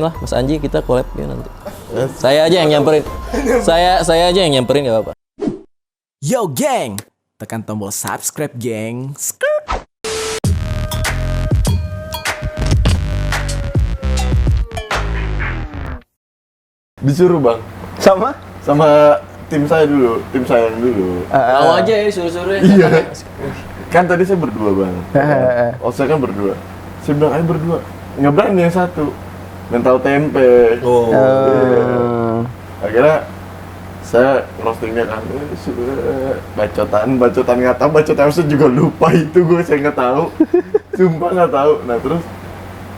lah Mas Anji, kita collab ya nanti. Saya aja yang nyamperin. Saya aja yang nyamperin, gak apa-apa. Yo geng, tekan tombol subscribe geng. Disuruh bang Sama? sama tim saya yang dulu. Mau aja ya suruh-suruh ya. Iya. Kan tadi saya berdua bang. Oh saya kan berdua. Saya bilang ayo berdua. Nggak berani yang satu. Mental tempe. Oh. Iya. Akhirnya saya roastingnya kan, bacotan nggak tahu, bacotan saya juga lupa itu saya nggak tahu, sumpah nggak tahu. Nah terus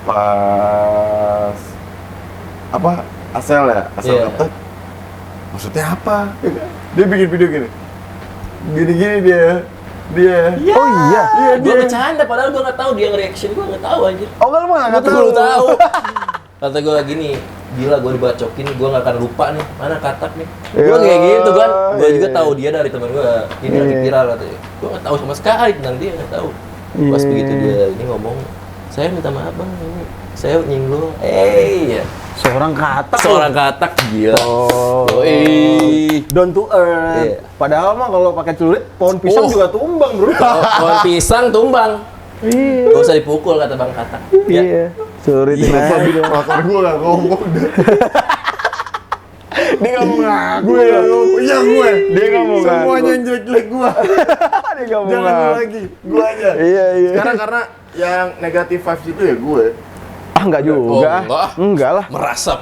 pas apa Asel Yeah. kata, maksudnya apa? Dia bikin video gini dia. Oh iya? Iya Gue dia. bercanda, padahal gue nggak tahu dia nge-reaction, gue nggak tahu anjir. Oh kalau mah nggak Gue tahu. baru tahu. Kata gue gini, gila gue dibacokin, gue nggak akan lupa nih, mana katak nih. Gue kayak gitu kan, gue juga tahu dia dari teman gue. Ini lagi viral katanya. Gue nggak tahu sama sekali tentang dia, nggak tahu. Pas begitu dia ini ngomong, saya minta maaf bang, ini saya nyinggung. Ya. Seorang katak. Seorang katak gila. Oh. Yoi. Down to earth. Iya. Padahal mah kalau pakai celurit, pohon pisang juga tumbang bro. Pohon pisang tumbang. Iya. Gak usah dipukul kata bang katak. Ya. Iya. Celurit Motor gue nggak ngomong. Dia nggak mau ngaku. Gue yang ngomong. Iya gue. Dia nggak mau ngaku. Semuanya yang jelek gue. Dia nggak mau Jangan lu ngaku. lagi, gue aja. Iya. Sekarang karena yang negatif vibes itu ya gue. Ah nggak juga. enggak. Enggak lah. Merasa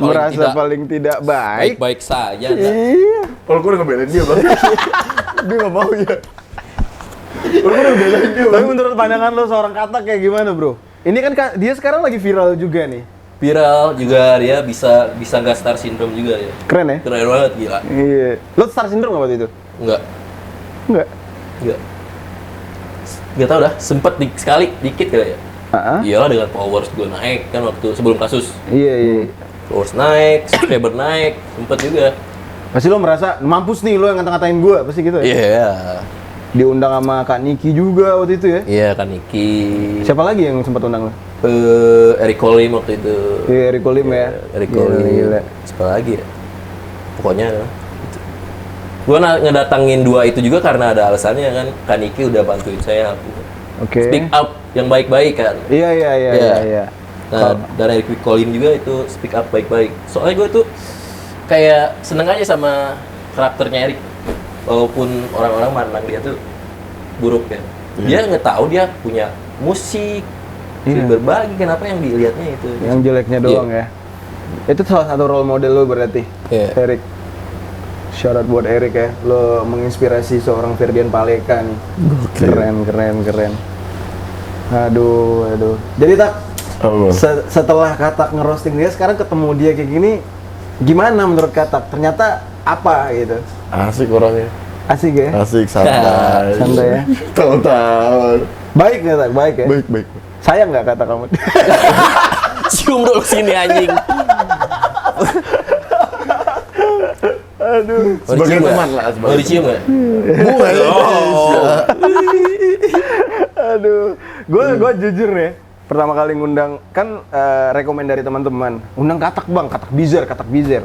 paling tidak baik. baik-baik saja. Nah. Iya. Kalau gue udah ngebelain dia bang. Dia nggak mau ya. Kalau gue udah ngebelain dia Tapi bang. menurut pandangan lo seorang katak kayak gimana bro? Ini kan dia sekarang lagi viral juga nih. Viral juga dia bisa nggak star syndrome juga ya. Keren ya? Keren banget gila. Iya. Lo star syndrome nggak waktu itu? Enggak. Enggak. Nggak tahu dah. Sempet sekali dikit kali ya. Iya. Iyalah dengan followers gue naik kan waktu sebelum kasus. Iya. Followers naik, subscriber naik, sempet juga. Pasti lo merasa mampus nih lo yang ngata-ngatain gue, pasti gitu ya? Iya. Diundang sama Kak Niki juga waktu itu ya? Iya kan Niki. Siapa lagi yang sempat undang lo? Eric Colim waktu itu. Iya, Rico Lim ya? Eric Colim. Gila. Siapa lagi ya? Pokoknya gitu. Gue ngedatangin dua itu juga karena ada alasannya kan. Kak Niki udah bantuin saya. Oke. Speak up yang baik-baik kan. Iya. Nah, dan Eric Colim juga itu speak up baik-baik. Soalnya gue tuh kayak seneng aja sama karakternya Eric. Walaupun orang-orang mandang dia tuh buruk ya. Dia nggak tahu dia punya musik, berbagi, kenapa yang dilihatnya itu. Yang jeleknya doang ya? Itu salah satu role model lo berarti, Iya. Erik. Shout out buat Erik ya, lo menginspirasi seorang Ferdian Paleka nih. Keren. Aduh. Jadi tak, setelah Katak ngerosting dia, sekarang ketemu dia kayak gini, gimana menurut Katak? Ternyata apa gitu? Asik orangnya. Asik ya? Asik, santai. Santai ya? Tahu-tahu. Baik nggak Tak? Baik ya? Baik. Sayang nggak kata kamu? Cium dulu sini anjing. Aduh. Sebagai teman lah, Mau dicium nggak? Aduh, gue jujur ya, pertama kali ngundang kan rekomen dari teman-teman, undang Katak bang, Katak Bizer.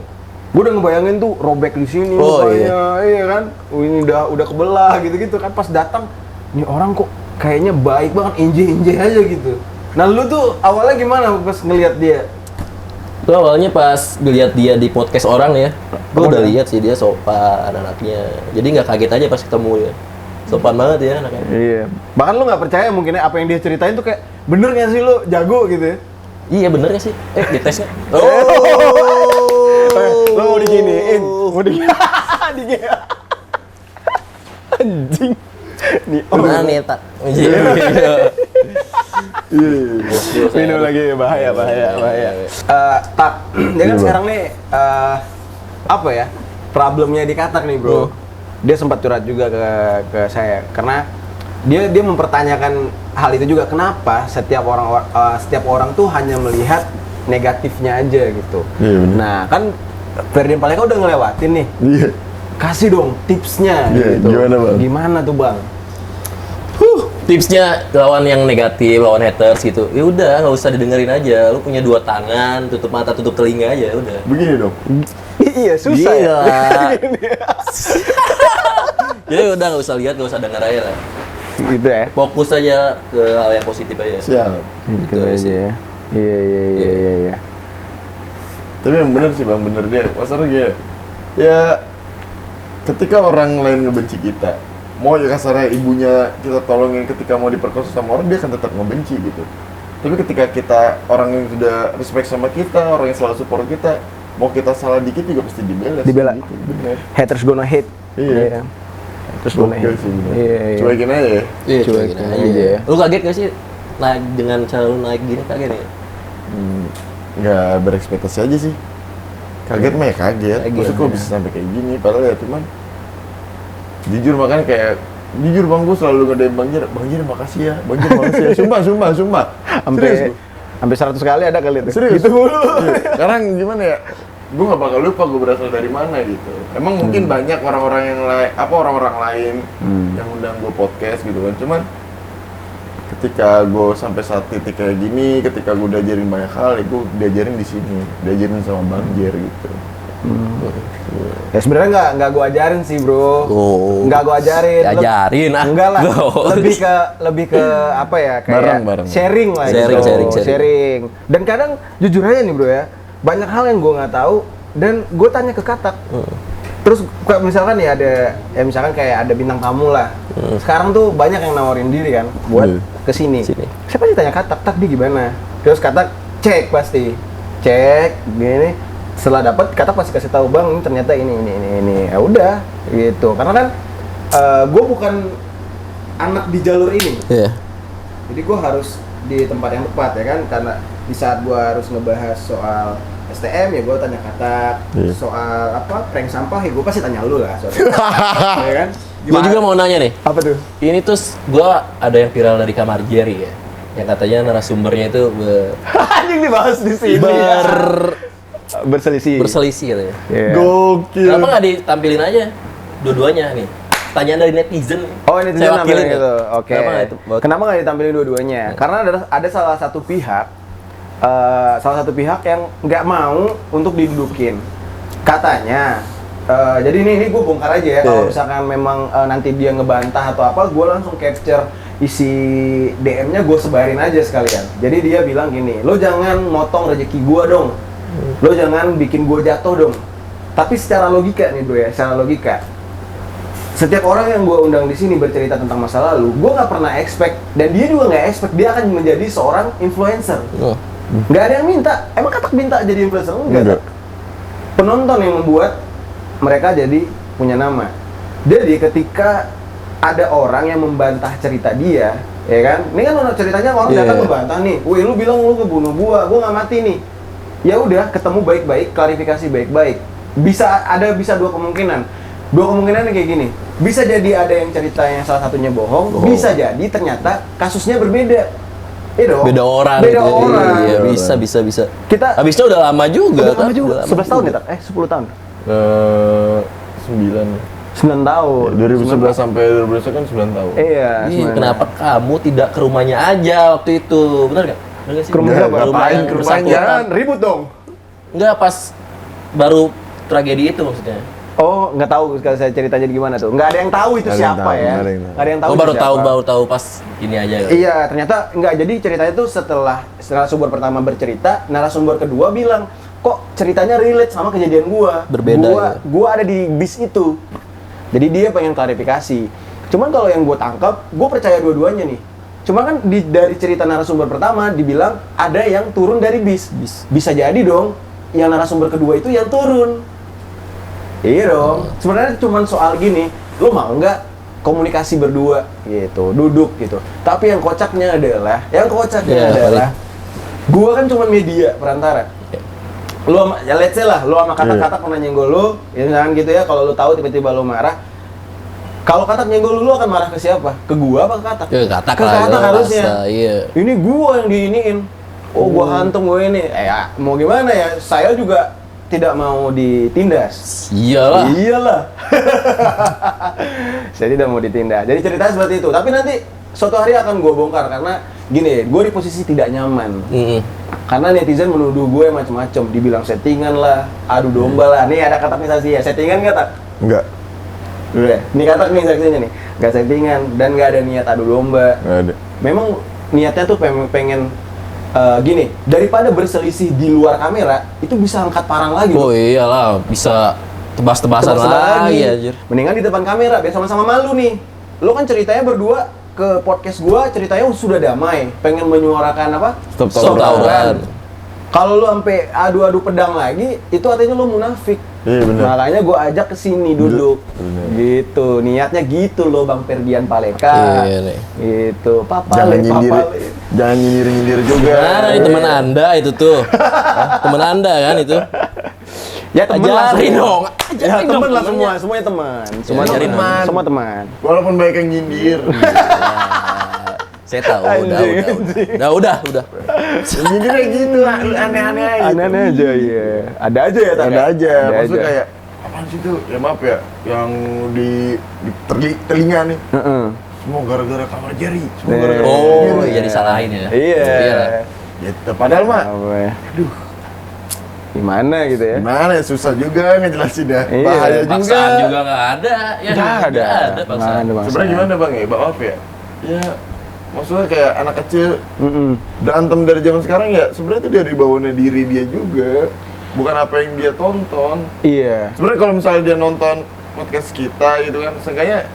Gue udah ngebayangin tuh robek di sini, mukanya, iya kan, ini udah kebelah gitu kan, pas datang, ini orang kok kayaknya baik banget, enje aja gitu. Nah lu tuh awalnya gimana pas ngelihat dia? Gue awalnya pas ngeliat dia di podcast orang ya, gue udah lihat sih dia sopan anaknya. Jadi nggak kaget aja pas ketemu ya. Sopan banget ya anaknya. Iya. Bahkan lu nggak percaya mungkin apa yang dia ceritain tuh kayak bener nggak sih lu jago gitu ya? Iya bener gak sih? Ditesnya. Lo mau diginiin, diginiin. Anjing. Nih Nah nih tak. Minum lagi bahaya. Tak, dia kan sekarang nih apa ya? Problemnya di Katak nih, Bro. Dia sempat curhat juga ke saya karena dia mempertanyakan hal itu juga, kenapa setiap orang tuh hanya melihat negatifnya aja gitu. Iya, bener. Nah, kan Ferdian Paleka udah ngelewatin nih. Iya. Kasih dong tipsnya Iya, gitu. gimana, Bang? Gimana tuh, Bang? tipsnya lawan yang negatif, lawan haters gitu. Ya udah, nggak usah didengerin aja. Lu punya 2 tangan, tutup mata, tutup telinga aja, udah. Begini dong. Iya, susah ya. Jadi udah nggak usah lihat, nggak usah denger aja lah. Gitu ya. Fokus aja ke hal yang positif aja. Siap. Gitu aja ya. Iya. Tapi yang bener sih bang, bener dia. Masalahnya dia, ya ketika orang lain ngebenci kita, mau ya kasarnya ibunya kita tolongin ketika mau diperkosa sama orang, dia akan tetap ngebenci gitu. Tapi ketika kita, orang yang sudah respect sama kita, orang yang selalu support kita, mau kita salah dikit juga pasti dibela. Dibela. Gitu, bener. Haters gonna hate. Iya. Haters gonna Gokil hate. sih bener. Iya. Cuekin aja ya. Iya, Cuekin cuekin aja aja. ya. Lu kaget gak sih naik dengan cara lu naik gini, kaget ya? Nggak berekspektasi aja sih. Kaget mah ya kaget. Maksudnya kok bisa sampai kayak gini, padahal ya cuman jujur makanya kayak jujur bang, gue selalu nge-DM Bang Jer makasih ya, sumpah Sampai 100 kali ada kali itu. serius Gitu mulu. Iya. Sekarang gimana ya, gue nggak bakal lupa gue berasal dari mana gitu. Emang mungkin banyak orang-orang yang lain, orang-orang lain yang undang gue podcast gitu kan, cuman ketika gue sampai saat titik kayak gini, ketika gue diajarin banyak hal, gue diajarin di sini, diajarin sama Bang Jer gitu. Ya sebenarnya nggak gue ajarin sih bro. Oh. Nggak gue ajarin. Diajarin ah. Enggak lah. Oh. Lebih ke apa ya, kayak Bareng. sharing lah sharing. Dan kadang jujur aja nih bro ya, banyak hal yang gue nggak tahu dan gue tanya ke Katak. Terus kayak misalkan ya ada, ya misalkan kayak ada bintang tamu lah. Sekarang tuh banyak yang nawarin diri kan buat kesini. Siapa sih tanya Katak, Tak dia gimana? Terus Katak cek pasti, gini. Setelah dapat Katak pasti kasih tahu, Bang ini ternyata ini. Ya udah gitu. Karena kan gue bukan anak di jalur ini. Iya. Jadi gue harus di tempat yang tepat ya kan, karena di saat gue harus ngebahas soal STM ya gue tanya Katak, soal apa prank sampah ya gue pasti tanya lu lah soal ya kan. Gue juga mau nanya nih. Apa tuh? Ini tuh gue ada yang viral dari kamar Jerry ya, yang katanya narasumbernya itu Anjing dibahas di sini. Berselisih. berselisih katanya. Yeah. Gokil. Kenapa nggak ditampilin aja dua-duanya nih? Pertanyaan dari netizen. Oh, netizen Saya wakilin namanya ya. gitu. Oke. Kenapa nggak itu? Kenapa nggak ditampilin dua-duanya? Karena ada salah satu pihak yang nggak mau untuk didudukin. Katanya, jadi ini gue bongkar aja ya. Kalau misalkan memang nanti dia ngebantah atau apa, gue langsung capture isi DM-nya, gue sebarin aja sekalian. Jadi dia bilang gini, lo jangan motong rezeki gue dong. Lo jangan bikin gue jatuh dong. Tapi secara logika nih bro ya, secara logika, setiap orang yang gue undang di sini bercerita tentang masa lalu, gue nggak pernah expect, dan dia juga nggak expect dia akan menjadi seorang influencer. Nggak ada yang minta. Emang Katak minta jadi influencer? Enggak. Penonton yang membuat mereka jadi punya nama. Jadi ketika ada orang yang membantah cerita dia, ya kan? Ini kan ceritanya orang datang membantah nih. Wih, lu bilang lu ngebunuh gua nggak mati nih. Ya udah, ketemu baik-baik, klarifikasi baik-baik. Bisa dua kemungkinan. Dua kemungkinan kayak gini. Bisa jadi ada yang ceritanya salah satunya bohong. Bisa jadi ternyata kasusnya berbeda. Iya dong. Beda orang. Iya, bisa. Kita habisnya udah lama juga. Udah lama juga. 11 tahun ya, Tak? 10 tahun. 9 tahun. 2011 sampai 2011 kan 9 tahun. Iya. Kenapa kamu tidak ke rumahnya aja waktu itu? Benar nggak? Benar nggak sih? Ke rumah siapa? Ke rumah yang Ke rumah bersangkutan. jangan. Ribut dong. Enggak, pas baru tragedi itu maksudnya. Oh, nggak tahu kalau saya ceritanya gimana tuh. Nggak ada yang tahu itu Nggak ada yang siapa tahu, ya. nggak ada yang tahu. Nggak ada yang tahu. Oh, itu baru siapa. tahu pas ini aja. Iya, ternyata nggak. Jadi ceritanya tuh setelah narasumber pertama bercerita, narasumber kedua bilang, kok ceritanya relate sama kejadian gua. Berbeda, Gua ada di bis itu. Jadi dia pengen klarifikasi. Cuman kalau yang gua tangkap, gua percaya dua-duanya nih. Cuma kan dari cerita narasumber pertama dibilang ada yang turun dari bis. Bisa jadi dong, yang narasumber kedua itu yang turun. Iya dong. Sebenarnya cuma soal gini, lo mau nggak komunikasi berdua gitu, duduk gitu. Tapi yang kocaknya adalah, gua kan cuma media perantara. Lo ya let's say lah, lo sama Katak-Katak pernah nyenggol lo, ya jangan gitu ya. Kalau lo tahu tiba-tiba lo marah, kalau Katak nyenggol lo akan marah ke siapa? Ke gua apa ke Katak? Ke Katak Ke lah, Katak ya, harusnya. rasa, iya. Ini gua yang diiniin. Oh, gua hantam gua ini. Ya, mau gimana ya? Saya juga tidak mau ditindas. Iyalah. Saya tidak mau ditindas. Jadi ceritanya seperti itu. Tapi nanti suatu hari akan gue bongkar karena gini, gue di posisi tidak nyaman. Karena netizen menuduh gue macam-macam, dibilang settingan lah, adu domba lah. Nih ada kata saksi ya, settingan nggak tak? Enggak. Udah, ini kata nih saksinya nih, nggak settingan dan nggak ada niat adu domba. Nggak ada. Memang niatnya tuh pengen gini, daripada berselisih di luar kamera, itu bisa angkat parang lagi. Oh iyalah, bisa tebas-tebasan lagi anjir. Mendingan di depan kamera, biar sama-sama malu nih. Lo kan ceritanya berdua ke podcast gua, ceritanya sudah damai, pengen menyuarakan apa? Stop tawuran. tawuran. Kalau lo sampai adu-adu pedang lagi, itu artinya lo munafik. Iya benar. Makanya gua ajak ke sini duduk. Bener. Gitu, niatnya gitu lo Bang Ferdian Paleka. Iya nih. Gitu, Jangan nyindir, jangan nyindir juga. Mana nih teman Anda itu tuh? Hah? Teman Anda kan itu? Ya temen lah Ajarin semua. dong. Ya Ajarin temen dong lah temennya. semuanya teman. Semua ajarin teman. teman. Semua teman. Walaupun banyak yang nyindir. Saya tahu, udah. Yang nyindirnya gitu, aneh-aneh aja. Aneh-aneh aja ya. Ada aja ya, Tak, Ada ya? aja, Ada maksudnya aja. kayak apaan sih tuh? Ya maaf ya, yang di telinga nih. Heeh. Semua gara-gara kamar Jerry. Semua Iya. gara-gara Oh, Jerry. iya disalahin ya. Iya. lah. Gitu. Padahal mah, Apa ya? Gimana gitu ya? gimana ya, susah juga ngejelasin ya. Iya. Bahaya juga. Paksaan juga nggak ada. Ya, Nggak ada. paksaan. Nggak ada paksaan. Sebenarnya gimana bang ya, maaf ya. Ya, maksudnya kayak anak kecil Mm-mm. berantem dari zaman sekarang ya, sebenarnya itu dari bawahnya diri dia juga. Bukan apa yang dia tonton. Iya. Sebenarnya kalau misalnya dia nonton podcast kita gitu kan, seenggaknya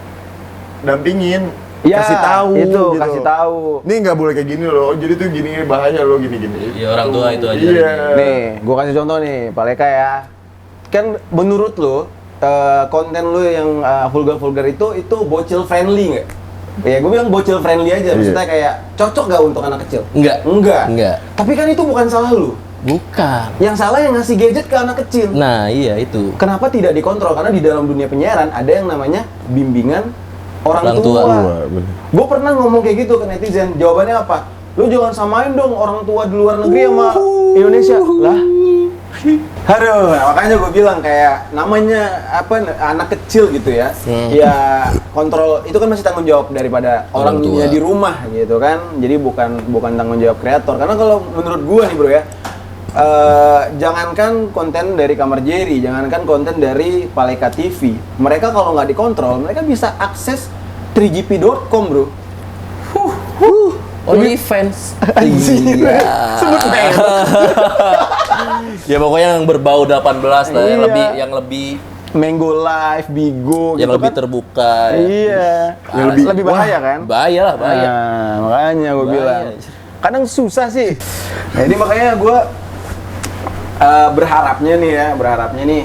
dampingin, Ya, kasih tahu itu gitu. kasih tahu. Nih nggak boleh kayak gini loh. Jadi tuh gini bahaya loh, gini-gini. Iya, orang tua itu aja. Iya. Nih, gua kasih contoh nih, Paleka ya. Kan menurut lo konten lo yang vulgar-vulgar itu bocil friendly nggak? Ya, gue bilang bocil friendly aja. Maksudnya kayak cocok nggak untuk anak kecil? Enggak. Enggak. Tapi kan itu bukan salah lu. Bukan. Yang salah yang ngasih gadget ke anak kecil. Nah, iya itu. Kenapa tidak dikontrol? Karena di dalam dunia penyiaran ada yang namanya bimbingan orang Orang tua. tua. bener. Gue pernah ngomong kayak gitu ke netizen. Jawabannya apa? Lu jangan samain dong orang tua di luar negeri sama Indonesia. Lah. Aduh, makanya gue bilang kayak namanya apa anak kecil gitu ya. Ya kontrol itu kan masih tanggung jawab daripada Orang orangnya tua. di rumah gitu kan. Jadi bukan tanggung jawab kreator. Karena kalau menurut gue nih bro ya, jangankan konten dari Kamar Jerry, jangankan konten dari Paleka TV, mereka kalau nggak dikontrol, mereka bisa akses 3gp.com bro. OnlyFans. Anjir. Sebut merek. Ya pokoknya yang berbau 18 lah, Iya. yang lebih Mango Live, Bigo, yang gitu lebih kan. terbuka. Iya, Yang lebih bahaya kan? Bahaya lah, bahaya. Nah, makanya gue Bahaya. bilang. Kadang susah sih. Jadi makanya gue berharapnya nih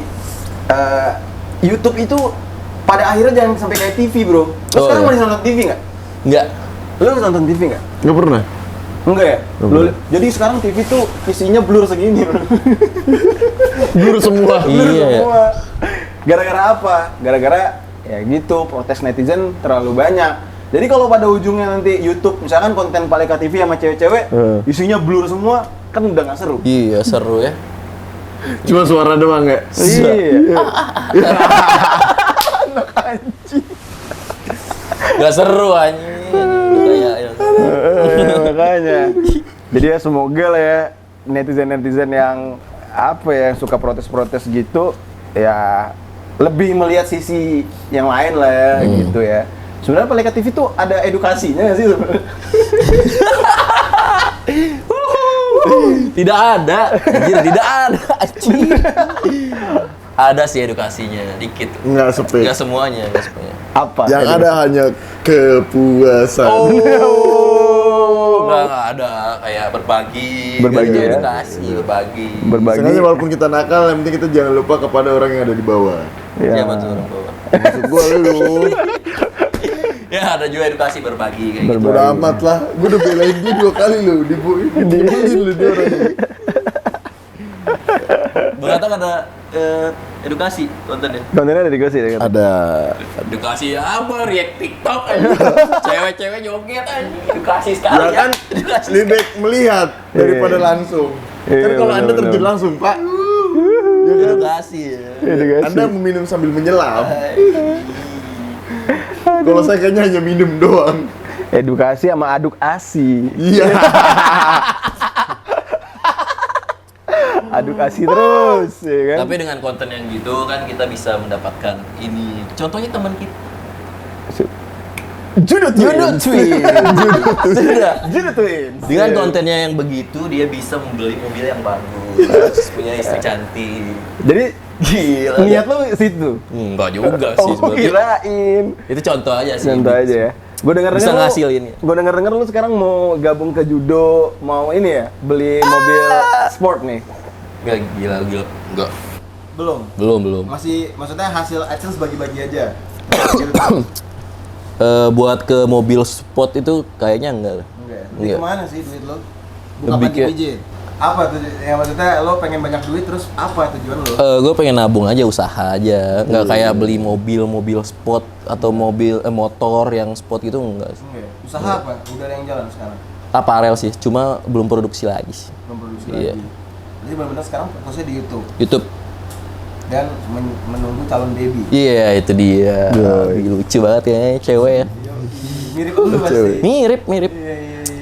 YouTube itu pada akhirnya jangan sampai kayak TV bro. Lu Oh, sekarang iya. masih nonton TV nggak? Enggak. Lu nonton TV nggak? Nggak pernah. Enggak ya? Jadi sekarang TV tuh isinya blur segini bro. Blur semua. Blur Iya, ya. semua. Gara-gara apa? Gara-gara ya gitu, protes netizen terlalu banyak. Jadi kalau pada ujungnya nanti YouTube, misalkan konten Paleka TV sama cewek-cewek, isinya blur semua, kan udah nggak seru. Iya, seru ya. Cuma suara doang nggak? Iya. Gak seru anjing. Kayak Makanya. Jadi ya semoga lah ya netizen-netizen yang apa ya yang suka protes-protes gitu ya lebih melihat sisi yang lain lah ya gitu ya. Sebenarnya Paleka TV tuh ada edukasinya nggak sih sebenarnya? tidak ada. Anjir, tidak ada. Anjir. Ada sih edukasinya dikit. Nggak sepi. Enggak semuanya, enggak semuanya. Apa? Yang ada hanya kepuasan. Enggak ada kayak berbagi Berbagi gitu, ya. edukasi, berbagi. Berbagi. Sengaja walaupun kita nakal, yang penting kita jangan lupa kepada orang yang ada di bawah. Ya, betul orang bawah. Maksud gua lu. Ya, ada juga edukasi berbagi kayak gitu. Udah amat lah. Gua udah belain dia 2 kali lu. Dibulin lu dia orang ini. Begatang ada edukasi kontennya. Kontennya ada edukasi ya kan? Ada. Edukasi apa? React TikTok aja. Cewek-cewek joget aja. Edukasi sekali. Ya kan Edukasi. lebih baik melihat daripada langsung. Iya, Kan kalau Anda benar-benar. terjun langsung, Pak. Ya kan? Edukasi ya. Edukasi. Anda meminum sambil menyelam. Kalau saya kayaknya hanya minum doang. Edukasi sama aduk asi. Iya. Aduk asi terus, ya kan? Tapi dengan konten yang gitu kan kita bisa mendapatkan ini. Contohnya teman kita. Judo Judo Twins. Sudah. Judo Twins. Dengan kontennya yang begitu dia bisa membeli mobil yang bagus, punya istri cantik. Jadi Gila. niat lu situ. Enggak juga sih Oh, sebenarnya. kirain. Itu contoh aja sih. Contoh aja ya. Gue denger Bisa ngasilin ya. Gue denger lu sekarang mau gabung ke judo, mau ini ya, beli mobil sport nih. Enggak gila. Enggak. Belum. Belum. Masih maksudnya hasil AdSense bagi-bagi aja. Buat ke mobil sport itu kayaknya enggak. Enggak ya? Jadi Enggak. kemana sih duit lo? Buka Lebih panti ke- pijit. Apa tuh? Ya maksudnya lo pengen banyak duit terus apa tujuan lo? Gue pengen nabung aja, usaha aja. Nggak kayak beli mobil sport atau motor yang sport gitu enggak. Enggak ya? Usaha apa? Udah ada yang jalan sekarang? Aparel sih, cuma belum produksi lagi sih. Belum produksi Iya. lagi. Jadi benar-benar sekarang fokusnya di YouTube YouTube. dan menunggu calon baby. Iya, itu dia. Lucu banget ya, cewek ya. Mirip lu pasti. Mirip.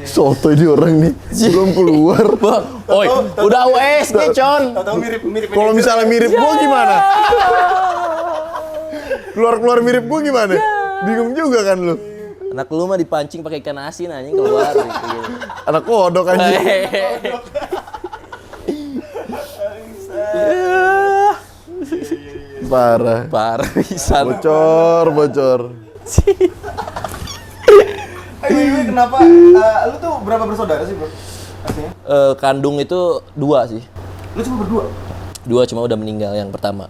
Soto ini orang nih belum keluar. Bang, oi, udah USG, Con. Tahu mirip. Kalau misalnya mirip gua gimana? Keluar mirip gua gimana? Bingung juga kan lu. Anak lu mah dipancing pakai ikan asin anjing keluar gitu. Anak kodok anjing. Parah. Parah pisan. Bocor. Anyway, kenapa? Lu tuh berapa bersaudara sih bro? Aslinya? Kandung itu 2 sih. Lu cuma berdua? 2 cuma udah meninggal yang pertama.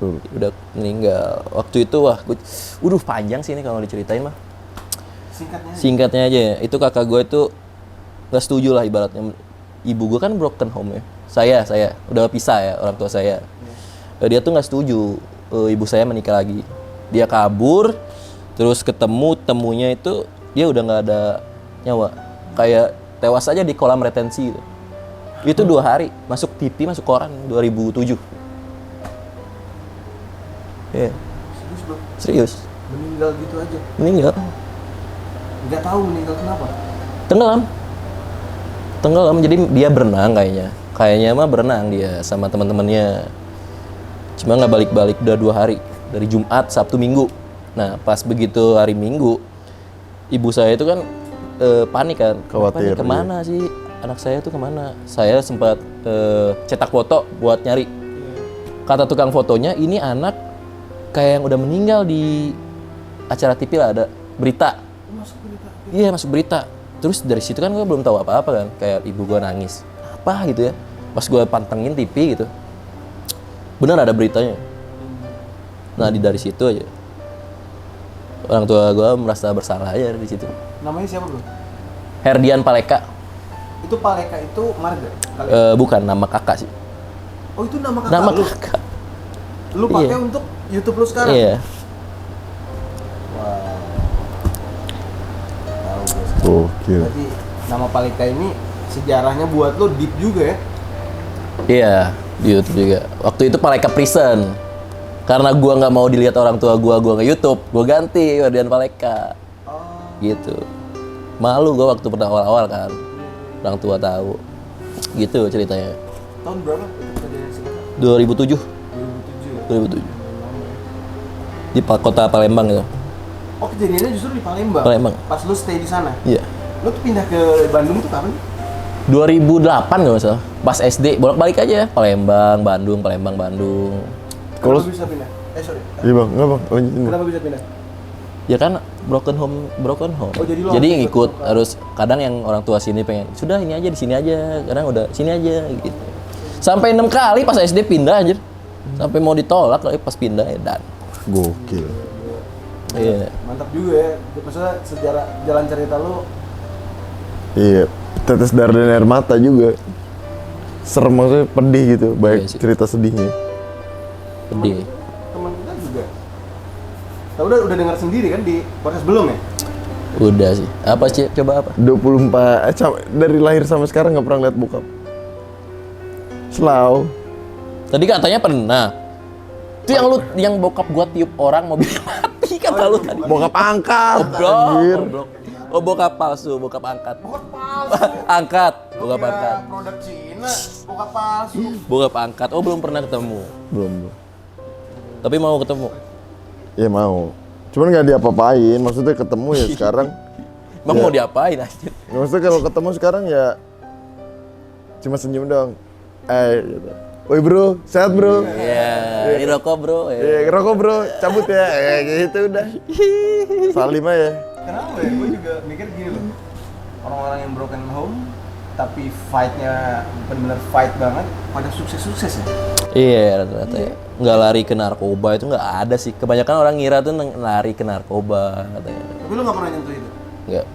Udah meninggal. Waktu itu panjang sih ini kalau diceritain mah. Singkatnya. Singkatnya aja ya, itu kakak gue itu nggak setuju lah ibaratnya. Ibu gue kan broken home ya. Saya udah pisah ya orang tua saya. Dia tuh nggak setuju ibu saya menikah lagi. Dia kabur, terus temunya itu dia udah nggak ada nyawa. Kayak tewas aja di kolam retensi gitu. Itu 2 hari, masuk TV, masuk koran 2007. Iya, Serius bro? serius. Meninggal gitu aja? Meninggal. Nggak tahu meninggal kenapa? Tenggelam, jadi dia berenang kayaknya mah berenang dia sama teman-temannya, cuma nggak balik udah 2 hari, dari Jumat, Sabtu, Minggu. Nah pas begitu hari Minggu, ibu saya itu kan panik kan, Khawatir, kemana sih anak saya tuh kemana. Saya sempat cetak foto buat nyari. Kata tukang fotonya, ini anak kayak yang udah meninggal di acara TV lah, ada berita. Iya, masuk berita. Terus dari situ kan gue belum tahu apa-apa kan. Kayak ibu gue nangis. Apa gitu ya. Pas gue pantengin TV gitu. Bener ada beritanya. Nah, dari situ aja. Orang tua gue merasa bersalah aja di situ. Namanya siapa bro? Herdian Paleka. Itu Paleka itu marga? Bukan, nama kakak sih. Oh itu nama kakak Nama lu? kakak. Lu pakai Iya. untuk YouTube lu sekarang? Iya. Wow. Tahu gue. Gokil. Berarti nama Paleka ini sejarahnya buat lu deep juga ya? Iya, di YouTube juga. Waktu itu Paleka Prison. Karena gua nggak mau dilihat orang tua gua nge-YouTube, gua ganti Herdian Paleka. Gitu. Malu gua waktu pernah awal-awal kan. Orang tua tahu. Gitu ceritanya. Tahun berapa kejadian sekitar? 2007. 2007 ya? 2007. Di kota Palembang gitu. Oh kejadiannya justru di Palembang? Palembang. Pas lu stay di sana? Iya. Lu tuh pindah ke Bandung tuh kapan? 2008 nggak masalah. Pas SD bolak-balik aja. Palembang, Bandung. Kalau Kenapa bisa pindah? Sorry. iya bang, enggak bang, lanjutin bang. Kenapa bisa pindah? Ya kan broken home. Oh, jadi lu jadi harus ngikut ikut. harus, kadang yang orang tua sini pengen sudah ini aja di sini aja, kadang udah sini aja gitu. Sampai 6 kali pas SD pindah anjir. Sampai mau ditolak lagi pas pindah ya dan. Gokil. Iya. Mantap juga ya. Maksudnya sejarah jalan cerita lu Iya, tetes darah dan air mata juga. Serem, maksudnya pedih gitu, baik Iya sih. cerita sedihnya. Pedih. teman kita juga. Nah, udah dengar sendiri kan di podcast belum ya? Udah sih. Apa sih? Coba apa? 24, dari lahir sampai sekarang nggak pernah lihat bokap. Selau. Tadi katanya pernah. Itu yang bokap gua tiup orang mobil mati. Kata lu tadi. Bokap angkat. Anjir. Goblok. Oh, bokap palsu, bokap angkat. Angkat, bokap angkat. Produk Cina, bokap palsu. Bokap angkat. Oh, belum pernah ketemu. Belum. Tapi mau ketemu. Ya mau. Cuman nggak diapa-apain. Maksudnya ketemu ya sekarang. Emang Ya. mau diapain anjir? Maksudnya kalau ketemu sekarang ya cuma senyum dong. Gitu. Woi bro, sehat bro. Iya, ini rokok, Bro. Iya, ngerokok bro, cabut ya. Gitu udah. Salim aja. Kenapa ya? Gue juga mikir gini loh. Orang-orang yang broken home tapi fight-nya benar-benar fight banget pada sukses-sukses ya. Iya, rata-rata ya. Nggak lari ke narkoba itu nggak ada sih. Kebanyakan orang ngira tuh lari ke narkoba katanya. Tapi lu nggak pernah nyentuh itu. Nggak.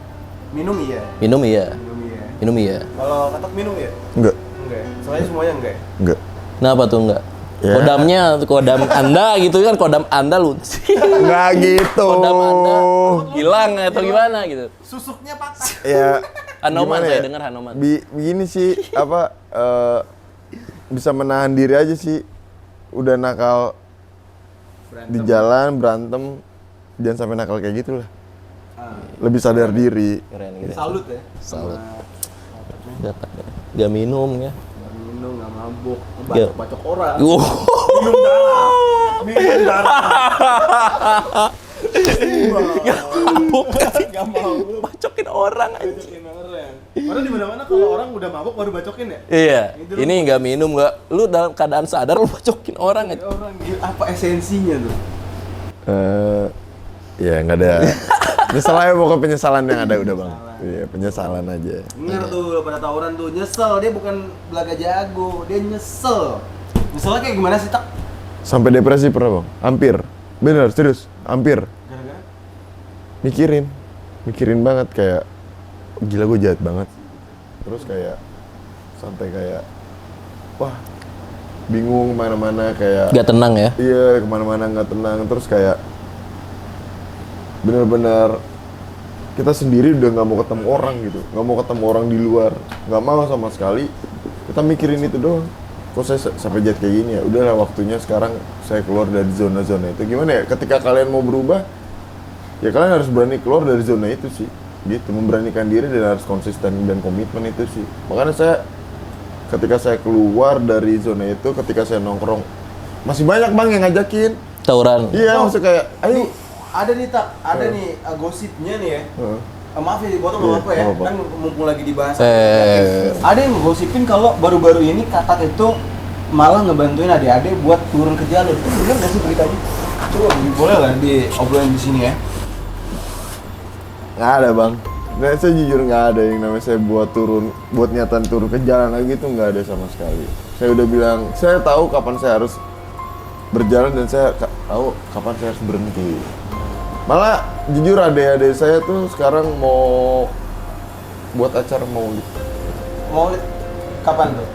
Minum iya. Minum iya. Minum iya. Minum iya. Kalau katak minum ya? Enggak, Enggak ya? Soalnya semuanya enggak ya? enggak. Kenapa tuh nggak? Ya. Kodamnya, kodam Anda gitu kan, kodam Anda lu. Enggak gitu. Kodam Anda hilang atau gimana gitu. Susuknya patah. Ya. Hanoman gimana saya ya? dengar Hanoman. Begini sih bisa menahan diri aja sih. Udah nakal di jalan berantem, jangan sampai nakal kayak gitu lah. Lebih sadar diri. Keren gitu. Salut ya. Salut. Gak minum ya. Nggak minum, nggak mabuk, Iya. bacok-bacok orang. Wow. Minum darah. Minum darah. Mabuk Gak mau. bacokin orang aja. Bacokin orang. Padahal di mana-mana kalau orang udah mabuk baru bacokin ya. Iya. Itu Ini nggak minum nggak. Lu dalam keadaan sadar lu bacokin orang aja. Orang gila, apa esensinya tuh? Ya nggak ada. Nyesel aja pokoknya penyesalan yang ada udah bang. Iya penyesalan aja. Bener tuh pada tawuran tuh nyesel, dia bukan belaga jago, dia nyesel. Nyeselnya kayak gimana sih tak? Sampai depresi pernah bang? Hampir. Bener serius. Hampir. Gara-gara? Mikirin banget kayak gila gue jahat banget. Terus kayak sampai kayak wah bingung kemana-mana kayak Gak tenang ya. iya kemana-mana nggak tenang. Terus kayak bener-bener kita sendiri udah nggak mau ketemu orang gitu, nggak mau ketemu orang di luar, nggak mau sama sekali. Kita mikirin itu doang. Kok saya sampai jahat kayak gini ya? Udahlah waktunya sekarang saya keluar dari zona-zona itu. Gimana ya? Ketika kalian mau berubah, ya kalian harus berani keluar dari zona itu sih. Gitu, memberanikan diri dan harus konsisten dan komitmen itu sih. Makanya saya ketika saya keluar dari zona itu, ketika saya nongkrong, masih banyak bang yang ngajakin. Tawuran. Iya, maksudnya kayak, ayo. Nih, ada nih tak, ada nih gosipnya nih ya. Heeh. Maaf ya, gua tuh Iya, nggak apa ya, nggak apa-apa. kan mumpung lagi dibahas. Eh. Ada yang ngegosipin kalau baru-baru ini Katak itu malah ngebantuin adik-adik buat turun ke jalur. Itu bener nggak sih beritanya? Coba boleh lah diobrolin di sini ya. Nggak ada bang. Nah, saya jujur nggak ada yang namanya saya buat niatan turun ke jalan lagi itu nggak ada sama sekali. Saya udah bilang, saya tahu kapan saya harus berjalan dan saya tahu kapan saya harus berhenti. Malah jujur adik-adik saya tuh sekarang mau buat acara maulid. Mau kapan tuh?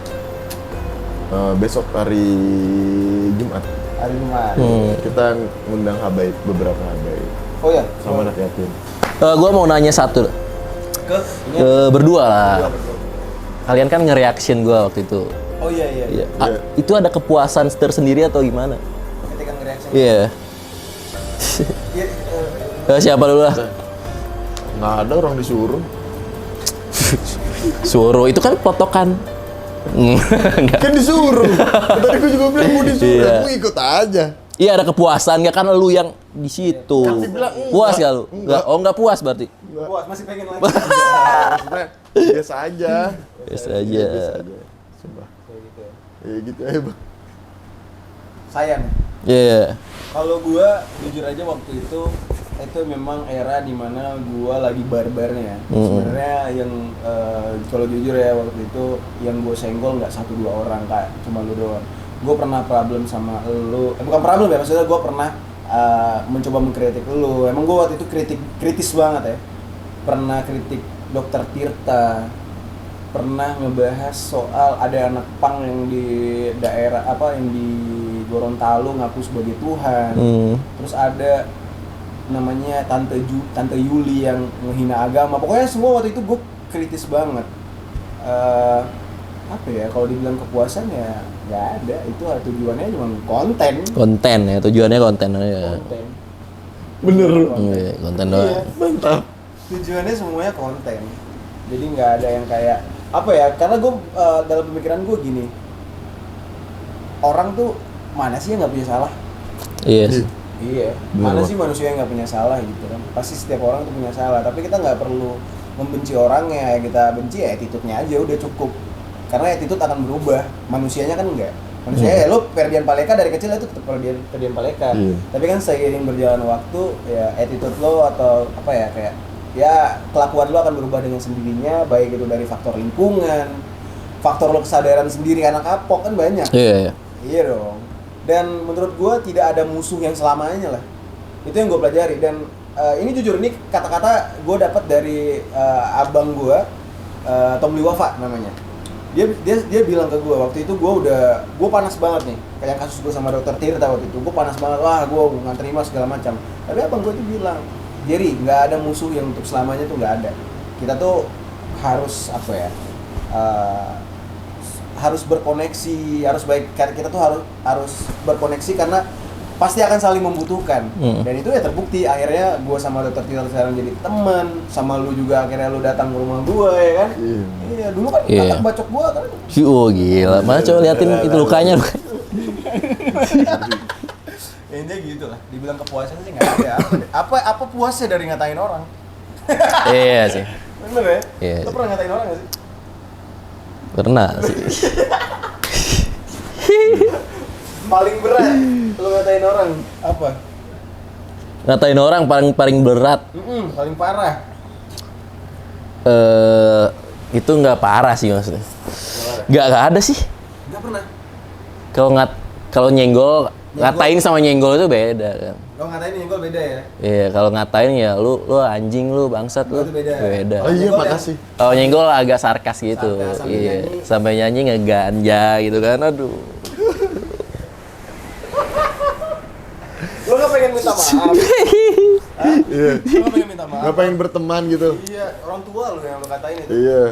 Besok hari Jumat. Hari Jumat. Kita ngundang habaib, beberapa habaib Oh ya. sama anak yatim. Gua mau nanya satu. Ke Berdua lah. Kalian kan nge-reaction gua waktu itu. Oh iya iya. Iya. Itu ada kepuasan tersendiri atau gimana? Ketika nge-reaction. Iya. Iya, Siapa dulu lah? Nggak ada orang disuruh. Suruh itu kan potokan. Enggak. Kan disuruh. Tadi gue juga bilang mau disuruh, Iya. aku ikut aja. Iya ada kepuasan nggak kan lu yang di situ. Kan dibilang enggak. Puas gak lu? Enggak. Oh enggak puas berarti. puas masih pengen lagi. Maksudnya biasa aja. Biasa aja. Sumpah. Ya gitu aja bang. Sayang. Iya. Kalau gua jujur aja waktu itu memang era dimana gua lagi barbarnya. Sebenarnya yang kalau jujur ya waktu itu yang gua senggol nggak 1-2 orang kak, cuma lu doang. Gua pernah problem sama lu, bukan problem ya, maksudnya gua pernah mencoba mengkritik lu. Emang gua waktu itu kritis banget ya. Pernah kritik Dokter Tirta, pernah ngebahas soal ada anak pang yang di daerah yang di Gorontalo ngaku sebagai Tuhan. Terus ada namanya Tante Yuli yang menghina agama. Pokoknya semua waktu itu gue kritis banget. Apa ya, kalau dibilang kepuasan ya nggak ada. Itu tujuannya cuma konten. Konten ya, tujuannya konten aja. Konten. Bener. Iya, konten doang. Mantap. Tujuannya semuanya konten. Jadi nggak ada yang kayak apa ya? Karena gue dalam pemikiran gue gini, orang tuh mana sih yang nggak punya salah? Iya sih. Iya. Mana sih manusia yang nggak punya salah gitu kan? Pasti setiap orang tuh punya salah. Tapi kita nggak perlu membenci orangnya. Yang kita benci ya attitude-nya aja udah cukup. Karena attitude akan berubah. Manusianya kan enggak. Manusia ya lo Ferdian Paleka dari kecil itu tetap Ferdian Paleka. Tapi kan seiring berjalan waktu ya attitude lo atau apa ya kayak ya kelakuan lo akan berubah dengan sendirinya, baik itu dari faktor lingkungan, faktor lo kesadaran sendiri anak kapok kan banyak. Iya. Iya dong. Dan menurut gua tidak ada musuh yang selamanya lah. Itu yang gua pelajari dan ini jujur ini kata-kata gua dapat dari abang gua Tom Liwafa namanya. Dia bilang ke gue waktu itu gue panas banget nih kayak kasus gue sama dokter Tirta waktu itu gue panas banget gue nggak terima segala macam tapi abang gue tuh bilang Jerry nggak ada musuh yang untuk selamanya tuh nggak ada kita tuh harus apa ya harus berkoneksi harus baik kita tuh harus berkoneksi karena pasti akan saling membutuhkan dan itu ya terbukti akhirnya gue sama dokter Tirta sekarang jadi teman sama lu juga akhirnya lu datang ke rumah gue ya kan iya dulu kan katak bacok gue kan Oh gila, mana coba liatin itu lukanya. intinya gitu lah dibilang kepuasan sih nggak ada apa puasnya dari ngatain orang Iya sih. bener ya Iya. lu pernah ngatain orang nggak sih Pernah sih. paling berat lu ngatain orang apa Ngatain orang paling berat. paling parah Itu nggak parah sih maksudnya. Nggak ada sih. nggak pernah Kalau nyenggol ngatain sama nyenggol itu beda kan. kalau ngatain nyenggol beda ya Iya, kalau ngatain ya lu anjing lu bangsat lu. Itu beda. Beda. Oh iya, Nyenggol makasih. Kalau nyenggol agak sarkas gitu. Sarkas, sambil Iya, nyanyi. sampai nyanyi ngeganja gitu kan. Aduh. lu nggak pengen minta maaf Iya. lu nggak pengen minta maaf Nggak pengen berteman gitu. iya orang tua lu yang lu katain itu Iya.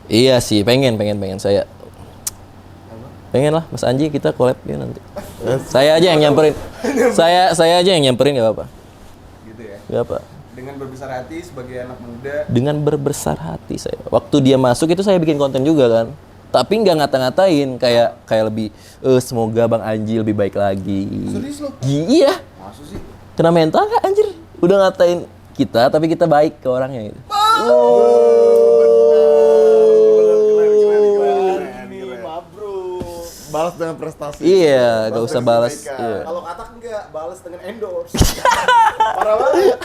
Iya sih, pengen saya. Pengen lah, Mas Anji kita collab ya nanti. Saya aja yang nyamperin. Saya aja yang nyamperin nggak apa-apa. gitu ya Nggak apa. dengan berbesar hati sebagai anak muda Dengan berbesar hati saya. Waktu dia masuk itu saya bikin konten juga kan. Tapi nggak ngata-ngatain, kayak lebih semoga Bang Anji lebih baik lagi. serius lu Iya. maksud sih Kena mental nggak anjir? Udah ngatain kita tapi kita baik ke orangnya gitu. Balas dengan prestasi. Iya, nggak usah balas. kebaikan. Iya. kalau katak enggak balas dengan endorse parah banget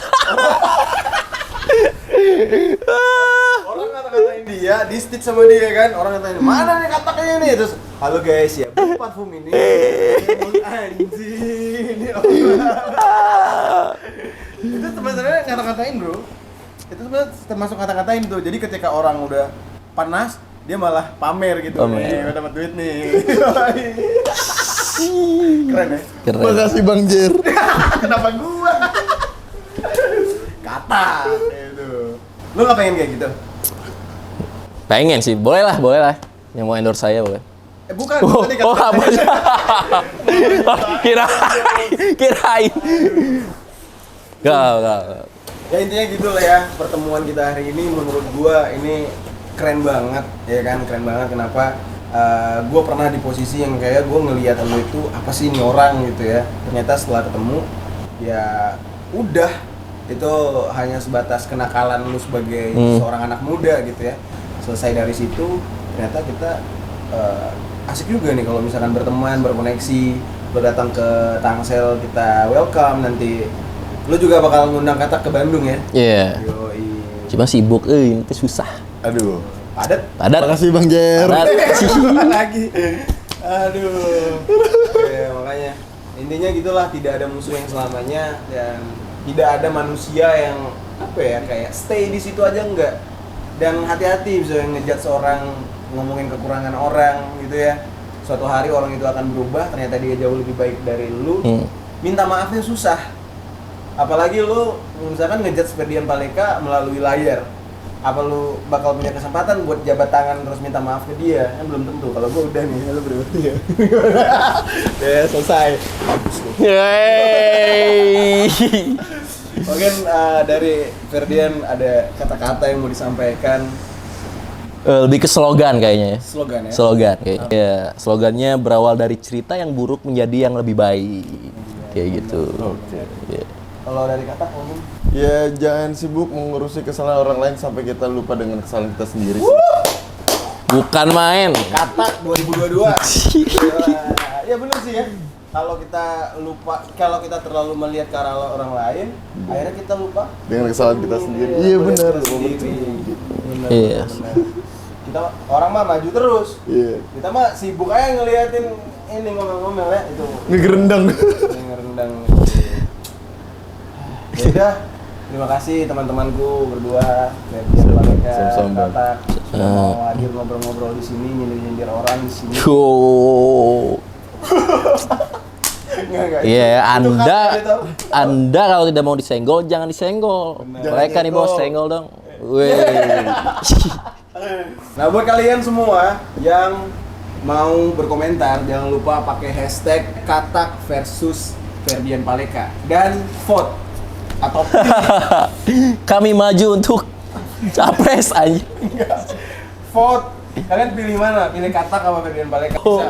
orang kata-katain dia di stitch sama dia kan orang ngatain mana nih kataknya nih terus halo guys ya beli parfum ini anjing ini orang itu sebenarnya ngata-ngatain bro itu sebenarnya termasuk ngata-ngatain tuh jadi ketika orang udah panas dia malah pamer gitu Pamer. nih udah dapat duit nih keren ya Keren. Makasih Bang Jer. kenapa gua kata gitu lu nggak pengen kayak gitu Pengen sih, boleh lah. Yang mau endorse saya boleh. bukan Oh, tadi oh kata apa? Kirain. Gak. ya intinya gitu lah ya pertemuan kita hari ini menurut gua ini keren banget ya kan keren banget kenapa gua pernah di posisi yang kayak gua ngelihat lu itu apa sih ini orang gitu ya ternyata setelah ketemu ya udah itu hanya sebatas kenakalan lu sebagai seorang anak muda gitu ya selesai dari situ ternyata kita asik juga nih kalau misalkan berteman berkoneksi lu datang ke Tangsel kita welcome nanti lu juga bakal ngundang Katak ke Bandung ya Iya. yoi Cuma sibuk, ini tuh susah. Aduh. padat Padat. Makasih Bang Jer. lagi aduh ya makanya intinya gitulah tidak ada musuh yang selamanya dan tidak ada manusia yang apa ya kayak stay di situ aja enggak dan hati-hati bisa ngejudge seorang ngomongin kekurangan orang gitu ya suatu hari orang itu akan berubah ternyata dia jauh lebih baik dari lu minta maafnya susah apalagi lu misalkan ngejudge Ferdian Paleka melalui layar apa lu bakal punya kesempatan buat jabat tangan terus minta maaf ke dia? Kan belum tentu. Kalau gua udah nih, lu berdua ya. Ya selesai. Yeay. Mungkin dari Ferdian ada kata-kata yang mau disampaikan, Lebih ke slogan kayaknya ya. slogan ya. Slogan kayaknya. Ya, slogannya berawal dari cerita yang buruk menjadi yang lebih baik. Kayak gitu. Iya. Kalau dari kata mungkin Ya jangan sibuk mengurusi kesalahan orang lain sampai kita lupa dengan kesalahan kita sendiri sih. Bukan main. kata 2022. Ya benar sih ya. Kalau kita lupa, kalau kita terlalu melihat ke arah orang lain, akhirnya kita lupa Dengan kesalahan kita sendiri. Iya melihat benar. kita sendiri. Benar, Iya. benar. Kita orang mah maju terus. Iya. Kita mah sibuk aja ngeliatin ini ngomel-ngomel ya itu. Ngegerendang. Ngerendang. Ya udah, terima kasih teman-temanku berdua, Ferdian Paleka, Sama-sama, Bang. Tatak, sudah mau hadir ngobrol-ngobrol di sini, nyindir-nyindir orang di sini. Enggak. Iya, Itu kan gitu. Anda kalau tidak mau disenggol, jangan disenggol. Benar. Mereka nih bos, senggol dong. Weh. Nah, buat kalian semua yang mau berkomentar, jangan lupa pakai hashtag Katak versus Ferdian Paleka dan vote atau Kami maju untuk capres aja. vote. Kalian pilih mana? Pilih Katak apa Ferdian Paleka? Bisa.